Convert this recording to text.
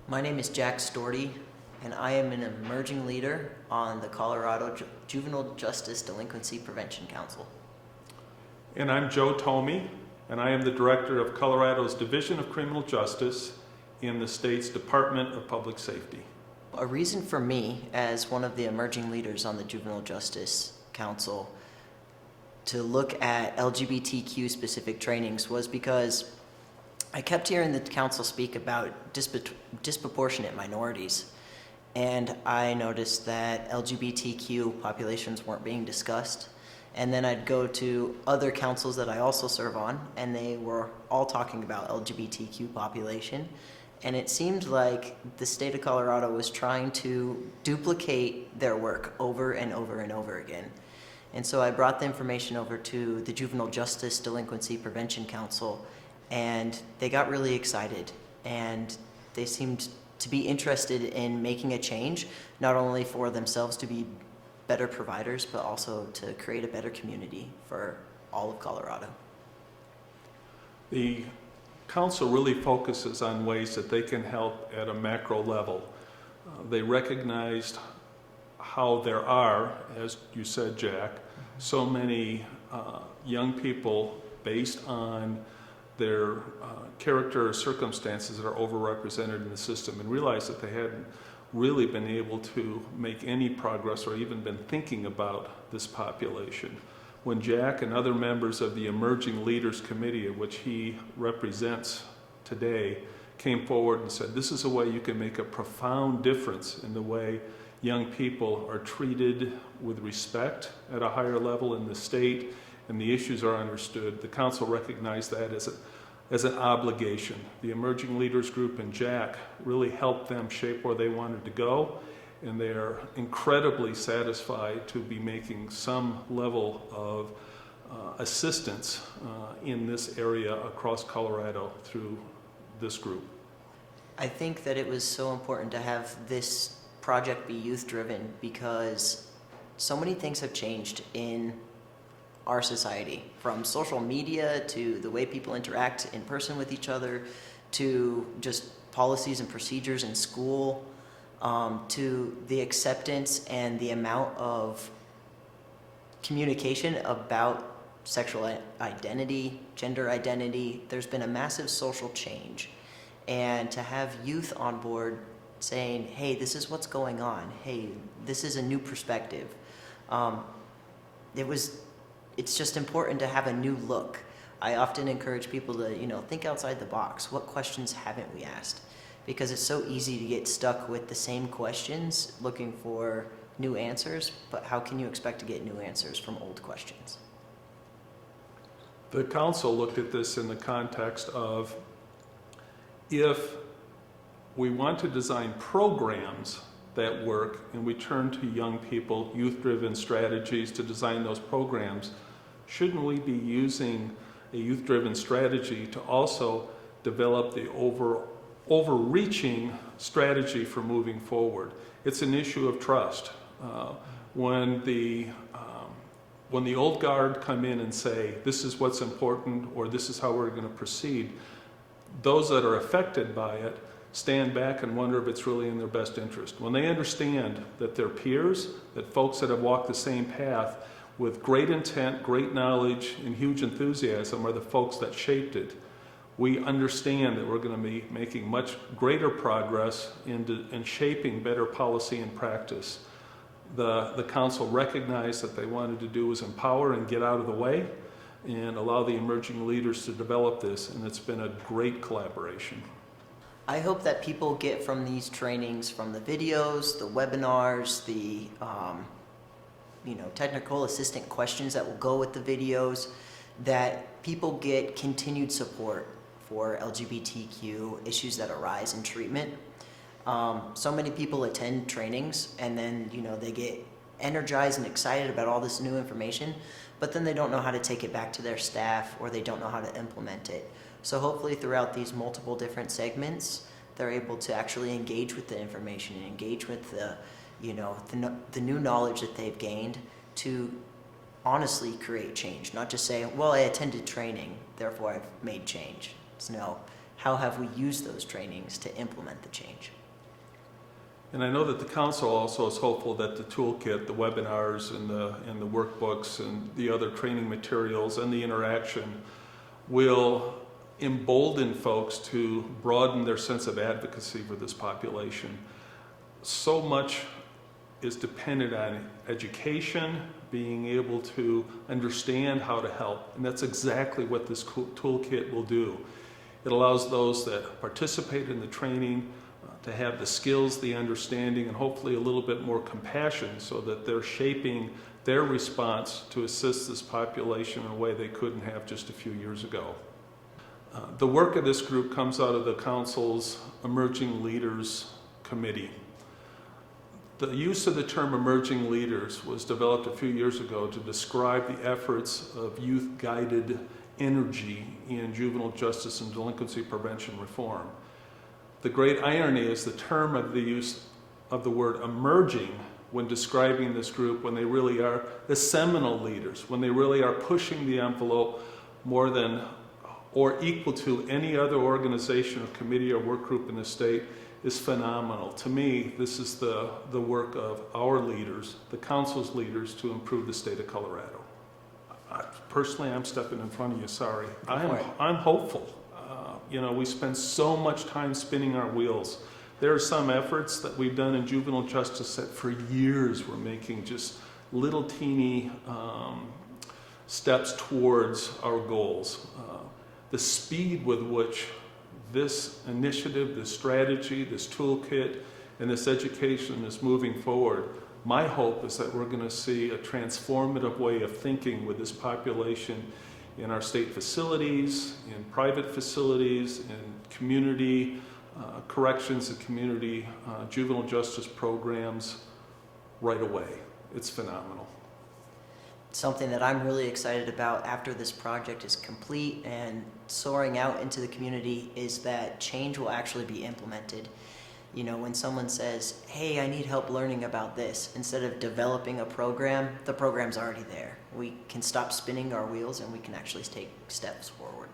My name is Jack Storty, and I am an emerging leader on the Colorado Juvenile Justice Delinquency Prevention Council. And I'm Joe Tomey, and I am the director of Colorado's Division of Criminal Justice in the state's Department of Public Safety. A reason for me, as one of the emerging leaders on the Juvenile Justice Council, to look at LGBTQ specific trainings was because I kept hearing the council speak about disproportionate minorities, and I noticed that LGBTQ populations weren't being discussed. And then I'd go to other councils that I also serve on, and they were all talking about LGBTQ population. And it seemed like the state of Colorado was trying to duplicate their work over and over and over again. And so I brought the information over to the Juvenile Justice Delinquency Prevention Council, and they got really excited, and they seemed to be interested in making a change, not only for themselves to be better providers, but also to create a better community for all of Colorado. The council really focuses on ways that they can help at a macro level. They recognized how there are, as you said, Jack, so many young people based on their character or circumstances that are overrepresented in the system, and realized that they hadn't really been able to make any progress or even been thinking about this population. When Jack and other members of the Emerging Leaders Committee, which he represents today, came forward and said, this is a way you can make a profound difference in the way young people are treated with respect at a higher level in the state, and the issues are understood, the council recognized that as an obligation. The Emerging Leaders Group and Jack really helped them shape where they wanted to go, and they're incredibly satisfied to be making some level of assistance in this area across Colorado through this group. I think that it was so important to have this project be youth-driven because so many things have changed in our society, from social media to the way people interact in person with each other, to just policies and procedures in school, to the acceptance and the amount of communication about sexual identity, gender identity. There's been a massive social change. And to have youth on board saying, hey, this is what's going on. Hey, this is a new perspective. It's just important to have a new look. I often encourage people to, think outside the box. What questions haven't we asked? Because it's so easy to get stuck with the same questions, looking for new answers, but how can you expect to get new answers from old questions? The council looked at this in the context of, if we want to design programs that work and we turn to young people, youth-driven strategies to design those programs, shouldn't we be using a youth-driven strategy to also develop the overreaching strategy for moving forward? It's an issue of trust. When the old guard come in and say, this is what's important, or this is how we're going to proceed, those that are affected by it stand back and wonder if it's really in their best interest. When they understand that their peers, that folks that have walked the same path with great intent, great knowledge, and huge enthusiasm are the folks that shaped it, we understand that we're going to be making much greater progress in shaping better policy and practice. The council recognized that they wanted to do was empower and get out of the way and allow the emerging leaders to develop this, and it's been a great collaboration. I hope that people get from these trainings, from the videos, the webinars, the technical assistant questions that will go with the videos, that people get continued support for LGBTQ issues that arise in treatment. So many people attend trainings and then they get energized and excited about all this new information, but then they don't know how to take it back to their staff, or they don't know how to implement it. So hopefully throughout these multiple different segments, they're able to actually engage with the information and engage with the new knowledge that they've gained to honestly create change. Not just say, well, I attended training, therefore I've made change. It's no, how have we used those trainings to implement the change? And I know that the council also is hopeful that the toolkit, the webinars and the workbooks and the other training materials and the interaction will embolden folks to broaden their sense of advocacy for this population. So much is dependent on education, being able to understand how to help, and that's exactly what this toolkit will do. It allows those that participate in the training to have the skills, the understanding, and hopefully a little bit more compassion so that they're shaping their response to assist this population in a way they couldn't have just a few years ago. The work of this group comes out of the Council's Emerging Leaders Committee. The use of the term emerging leaders was developed a few years ago to describe the efforts of youth-guided energy in juvenile justice and delinquency prevention reform. The great irony is the term of the use of the word emerging when describing this group, when they really are the seminal leaders, when they really are pushing the envelope more than or equal to any other organization or committee or work group in the state, is phenomenal. To me, this is the work of our leaders, the council's leaders, to improve the state of Colorado. Personally, I'm stepping in front of you, sorry. I'm hopeful. We spend so much time spinning our wheels. There are some efforts that we've done in juvenile justice that for years we're making just little teeny steps towards our goals. The speed with which this initiative, this strategy, this toolkit, and this education is moving forward, my hope is that we're going to see a transformative way of thinking with this population in our state facilities, in private facilities, in community corrections and community juvenile justice programs right away. It's phenomenal. Something that I'm really excited about after this project is complete and soaring out into the community is that change will actually be implemented. When someone says, hey, I need help learning about this, instead of developing a program, the program's already there. We can stop spinning our wheels and we can actually take steps forward.